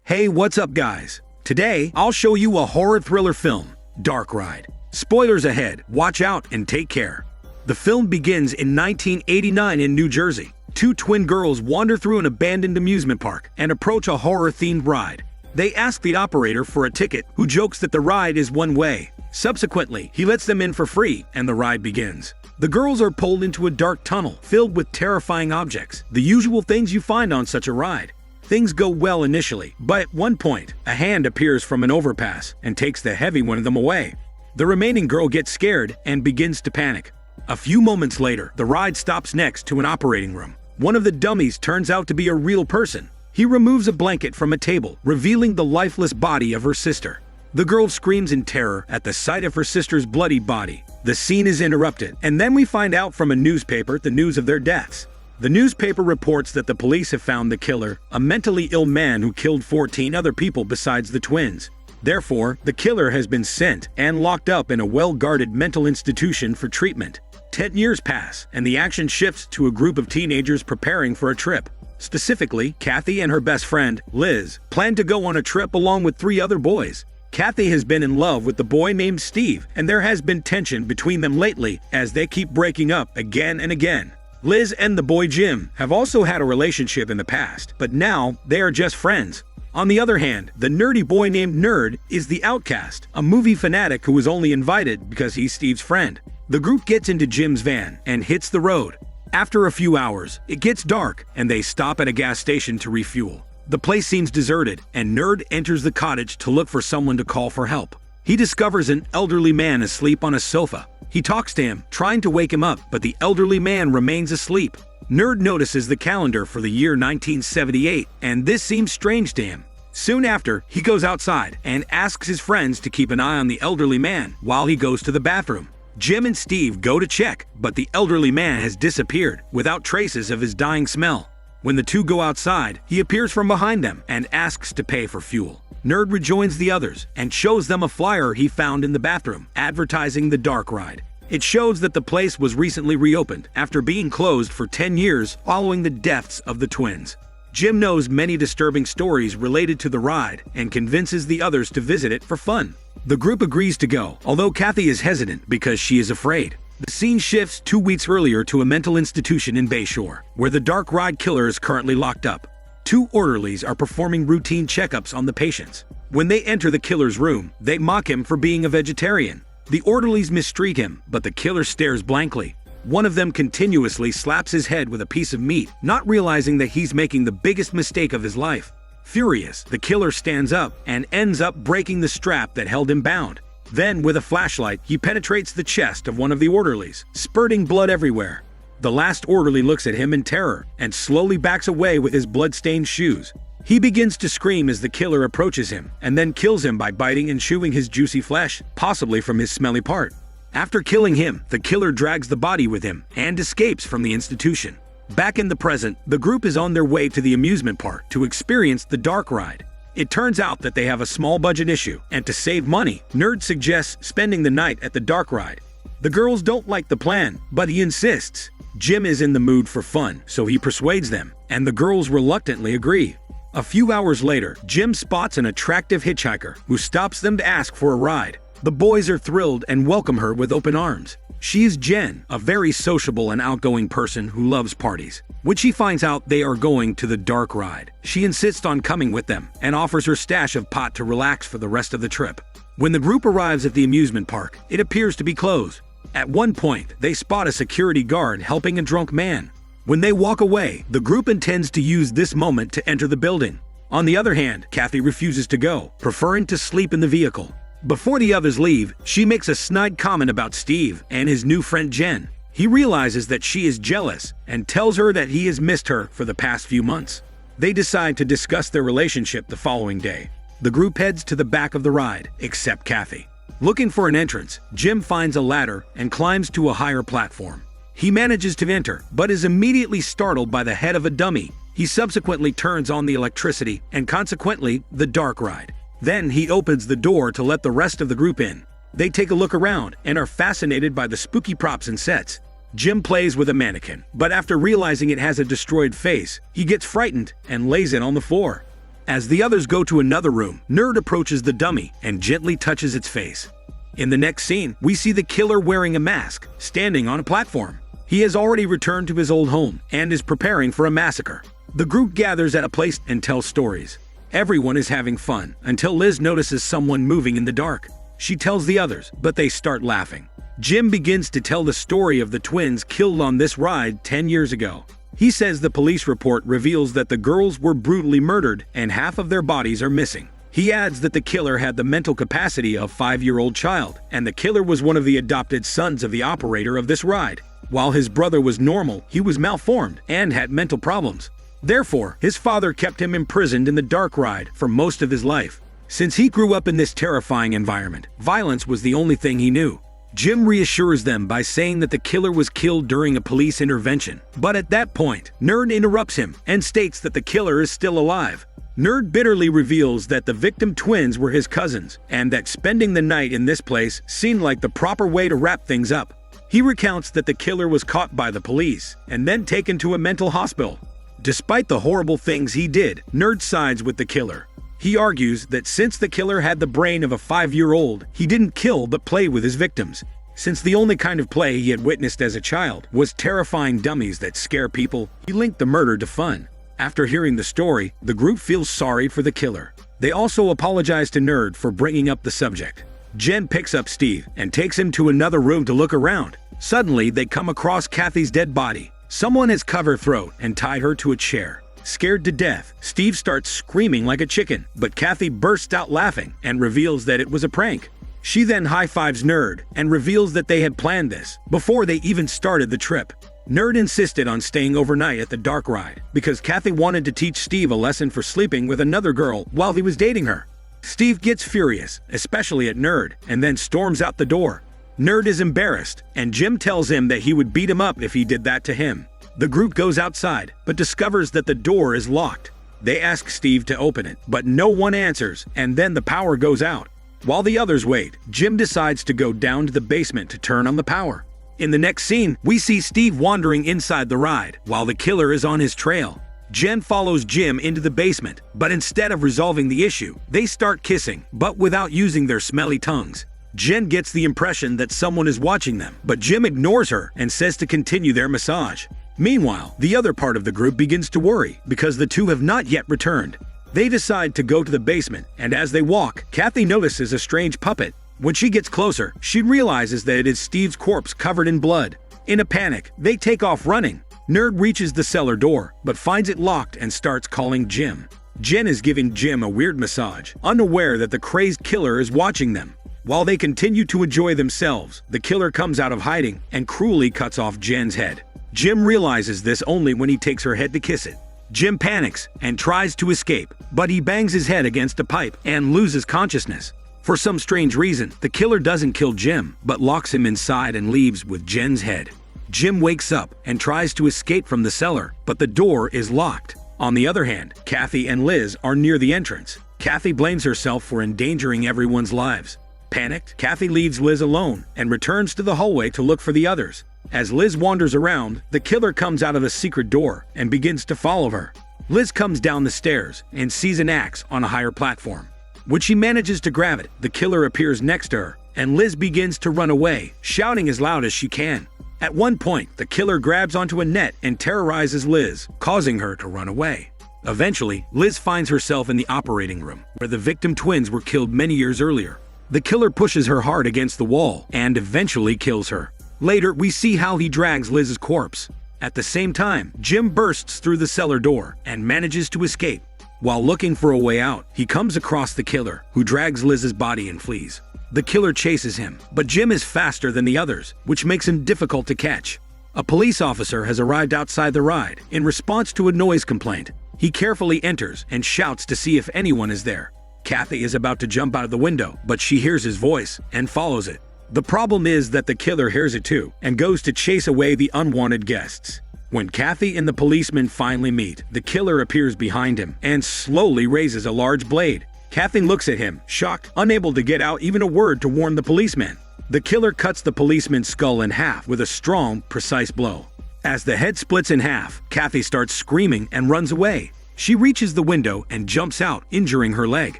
Hey, what's up guys? Today, I'll show you a horror thriller film, Dark Ride. Spoilers ahead, watch out and take care. The film begins in 1989 in New Jersey. Two twin girls wander through an abandoned amusement park and approach a horror-themed ride. They ask the operator for a ticket, who jokes that the ride is one way. Subsequently, he lets them in for free and the ride begins. The girls are pulled into a dark tunnel filled with terrifying objects, the usual things you find on such a ride. Things go well initially, but at one point, a hand appears from an overpass and takes the heavy one of them away. The remaining girl gets scared and begins to panic. A few moments later, the ride stops next to an operating room. One of the dummies turns out to be a real person. He removes a blanket from a table, revealing the lifeless body of her sister. The girl screams in terror at the sight of her sister's bloody body. The scene is interrupted, and then we find out from a newspaper the news of their deaths. The newspaper reports that the police have found the killer, a mentally ill man who killed 14 other people besides the twins. Therefore, the killer has been sent and locked up in a well-guarded mental institution for treatment. 10 years pass, and the action shifts to a group of teenagers preparing for a trip. Specifically, Kathy and her best friend, Liz, plan to go on a trip along with 3 other boys. Kathy has been in love with the boy named Steve, and there has been tension between them lately as they keep breaking up again and again. Liz and the boy Jim have also had a relationship in the past, but now they are just friends. On the other hand, the nerdy boy named Nerd is the outcast, a movie fanatic who was only invited because he's Steve's friend. The group gets into Jim's van and hits the road. After a few hours, it gets dark and they stop at a gas station to refuel. The place seems deserted, and Nerd enters the cottage to look for someone to call for help. He discovers an elderly man asleep on a sofa. He talks to him, trying to wake him up, but the elderly man remains asleep. Nerd notices the calendar for the year 1978, and this seems strange to him. Soon after, he goes outside and asks his friends to keep an eye on the elderly man while he goes to the bathroom. Jim and Steve go to check, but the elderly man has disappeared without traces of his dying smell. When the two go outside, he appears from behind them and asks to pay for fuel. Nerd rejoins the others and shows them a flyer he found in the bathroom, advertising the Dark Ride. It shows that the place was recently reopened after being closed for 10 years following the deaths of the twins. Jim knows many disturbing stories related to the ride and convinces the others to visit it for fun. The group agrees to go, although Kathy is hesitant because she is afraid. The scene shifts 2 weeks earlier to a mental institution in Bayshore, where the Dark Ride killer is currently locked up. 2 orderlies are performing routine checkups on the patients. When they enter the killer's room, they mock him for being a vegetarian. The orderlies mistreat him, but the killer stares blankly. One of them continuously slaps his head with a piece of meat, not realizing that he's making the biggest mistake of his life. Furious, the killer stands up and ends up breaking the strap that held him bound. Then, with a flashlight, he penetrates the chest of one of the orderlies, spurting blood everywhere. The last orderly looks at him in terror and slowly backs away with his blood-stained shoes. He begins to scream as the killer approaches him and then kills him by biting and chewing his juicy flesh, possibly from his smelly part. After killing him, the killer drags the body with him and escapes from the institution. Back in the present, the group is on their way to the amusement park to experience the Dark Ride. It turns out that they have a small budget issue, and to save money, Nerd suggests spending the night at the Dark Ride. The girls don't like the plan, but he insists. Jim is in the mood for fun, so he persuades them, and the girls reluctantly agree. A few hours later, Jim spots an attractive hitchhiker who stops them to ask for a ride. The boys are thrilled and welcome her with open arms. She is Jen, a very sociable and outgoing person who loves parties. When she finds out they are going to the Dark Ride, she insists on coming with them and offers her stash of pot to relax for the rest of the trip. When the group arrives at the amusement park, it appears to be closed. At one point, they spot a security guard helping a drunk man. When they walk away, the group intends to use this moment to enter the building. On the other hand, Kathy refuses to go, preferring to sleep in the vehicle. Before the others leave, she makes a snide comment about Steve and his new friend Jen. He realizes that she is jealous and tells her that he has missed her for the past few months. They decide to discuss their relationship the following day. The group heads to the back of the ride, except Kathy. Looking for an entrance, Jim finds a ladder and climbs to a higher platform. He manages to enter, but is immediately startled by the head of a dummy. He subsequently turns on the electricity and consequently the Dark Ride. Then he opens the door to let the rest of the group in. They take a look around and are fascinated by the spooky props and sets. Jim plays with a mannequin, but after realizing it has a destroyed face, he gets frightened and lays it on the floor. As the others go to another room, Nerd approaches the dummy and gently touches its face. In the next scene, we see the killer wearing a mask, standing on a platform. He has already returned to his old home and is preparing for a massacre. The group gathers at a place and tells stories. Everyone is having fun until Liz notices someone moving in the dark. She tells the others, but they start laughing. Jim begins to tell the story of the twins killed on this ride 10 years ago. He says the police report reveals that the girls were brutally murdered and half of their bodies are missing. He adds that the killer had the mental capacity of a 5-year-old child, and the killer was one of the adopted sons of the operator of this ride. While his brother was normal, he was malformed and had mental problems. Therefore, his father kept him imprisoned in the dark ride for most of his life. Since he grew up in this terrifying environment, violence was the only thing he knew. Jim reassures them by saying that the killer was killed during a police intervention. But at that point, Nerd interrupts him and states that the killer is still alive. Nerd bitterly reveals that the victim twins were his cousins, and that spending the night in this place seemed like the proper way to wrap things up. He recounts that the killer was caught by the police and then taken to a mental hospital. Despite the horrible things he did, Nerd sides with the killer. He argues that since the killer had the brain of a 5-year-old, he didn't kill but play with his victims. Since the only kind of play he had witnessed as a child was terrifying dummies that scare people, he linked the murder to fun. After hearing the story, the group feels sorry for the killer. They also apologize to Nerd for bringing up the subject. Jen picks up Steve and takes him to another room to look around. Suddenly, they come across Kathy's dead body. Someone has cut her throat and tied her to a chair. Scared to death, Steve starts screaming like a chicken, but Kathy bursts out laughing and reveals that it was a prank. She then high-fives Nerd and reveals that they had planned this before they even started the trip. Nerd insisted on staying overnight at the dark ride because Kathy wanted to teach Steve a lesson for sleeping with another girl while he was dating her. Steve gets furious, especially at Nerd, and then storms out the door. Nerd is embarrassed, and Jim tells him that he would beat him up if he did that to him. The group goes outside, but discovers that the door is locked. They ask Steve to open it, but no one answers, and then the power goes out. While the others wait, Jim decides to go down to the basement to turn on the power. In the next scene, we see Steve wandering inside the ride, while the killer is on his trail. Jen follows Jim into the basement, but instead of resolving the issue, they start kissing, but without using their smelly tongues. Jen gets the impression that someone is watching them, but Jim ignores her and says to continue their massage. Meanwhile, the other part of the group begins to worry because the two have not yet returned. They decide to go to the basement, and as they walk, Kathy notices a strange puppet. When she gets closer, she realizes that it is Steve's corpse covered in blood. In a panic, they take off running. Nerd reaches the cellar door, but finds it locked and starts calling Jim. Jen is giving Jim a weird massage, unaware that the crazed killer is watching them. While they continue to enjoy themselves, the killer comes out of hiding and cruelly cuts off Jen's head. Jim realizes this only when he takes her head to kiss it. Jim panics and tries to escape, but he bangs his head against a pipe and loses consciousness. For some strange reason, the killer doesn't kill Jim, but locks him inside and leaves with Jen's head. Jim wakes up and tries to escape from the cellar, but the door is locked. On the other hand, Kathy and Liz are near the entrance. Kathy blames herself for endangering everyone's lives. Panicked, Kathy leaves Liz alone and returns to the hallway to look for the others. As Liz wanders around, the killer comes out of a secret door and begins to follow her. Liz comes down the stairs and sees an axe on a higher platform. When she manages to grab it, the killer appears next to her, and Liz begins to run away, shouting as loud as she can. At one point, the killer grabs onto a net and terrorizes Liz, causing her to run away. Eventually, Liz finds herself in the operating room, where the victim twins were killed many years earlier. The killer pushes her hard against the wall and eventually kills her. Later, we see how he drags Liz's corpse. At the same time, Jim bursts through the cellar door and manages to escape. While looking for a way out, he comes across the killer, who drags Liz's body and flees. The killer chases him, but Jim is faster than the others, which makes him difficult to catch. A police officer has arrived outside the ride in response to a noise complaint. He carefully enters and shouts to see if anyone is there. Kathy is about to jump out of the window, but she hears his voice and follows it. The problem is that the killer hears it too and goes to chase away the unwanted guests. When Kathy and the policeman finally meet, the killer appears behind him and slowly raises a large blade. Kathy looks at him, shocked, unable to get out even a word to warn the policeman. The killer cuts the policeman's skull in half with a strong, precise blow. As the head splits in half, Kathy starts screaming and runs away. She reaches the window and jumps out, injuring her leg.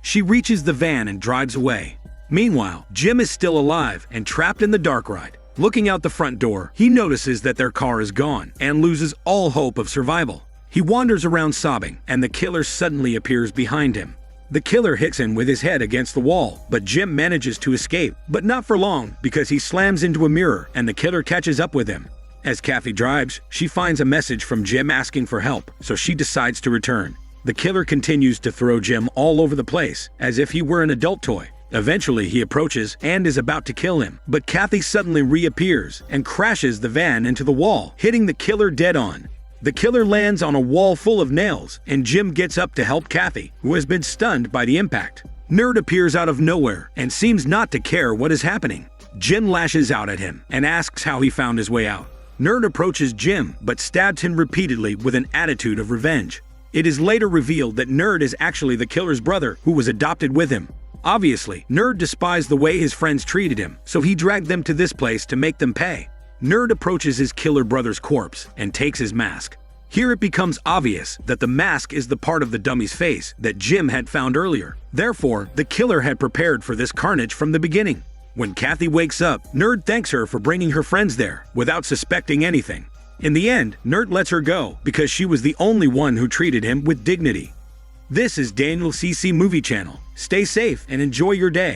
She reaches the van and drives away. Meanwhile, Jim is still alive and trapped in the dark ride. Looking out the front door, he notices that their car is gone and loses all hope of survival. He wanders around sobbing, and the killer suddenly appears behind him. The killer hits him with his head against the wall, but Jim manages to escape, but not for long because he slams into a mirror and the killer catches up with him. As Kathy drives, she finds a message from Jim asking for help, so she decides to return. The killer continues to throw Jim all over the place, as if he were an adult toy. Eventually, he approaches and is about to kill him, but Kathy suddenly reappears and crashes the van into the wall, hitting the killer dead on. The killer lands on a wall full of nails, and Jim gets up to help Kathy, who has been stunned by the impact. Nerd appears out of nowhere and seems not to care what is happening. Jim lashes out at him and asks how he found his way out. Nerd approaches Jim, but stabs him repeatedly with an attitude of revenge. It is later revealed that Nerd is actually the killer's brother, who was adopted with him. Obviously, Nerd despised the way his friends treated him, so he dragged them to this place to make them pay. Nerd approaches his killer brother's corpse and takes his mask. Here it becomes obvious that the mask is the part of the dummy's face that Jim had found earlier. Therefore, the killer had prepared for this carnage from the beginning. When Kathy wakes up, Nerd thanks her for bringing her friends there, without suspecting anything. In the end, Nerd lets her go because she was the only one who treated him with dignity. This is Daniel CC Movie Channel. Stay safe and enjoy your day.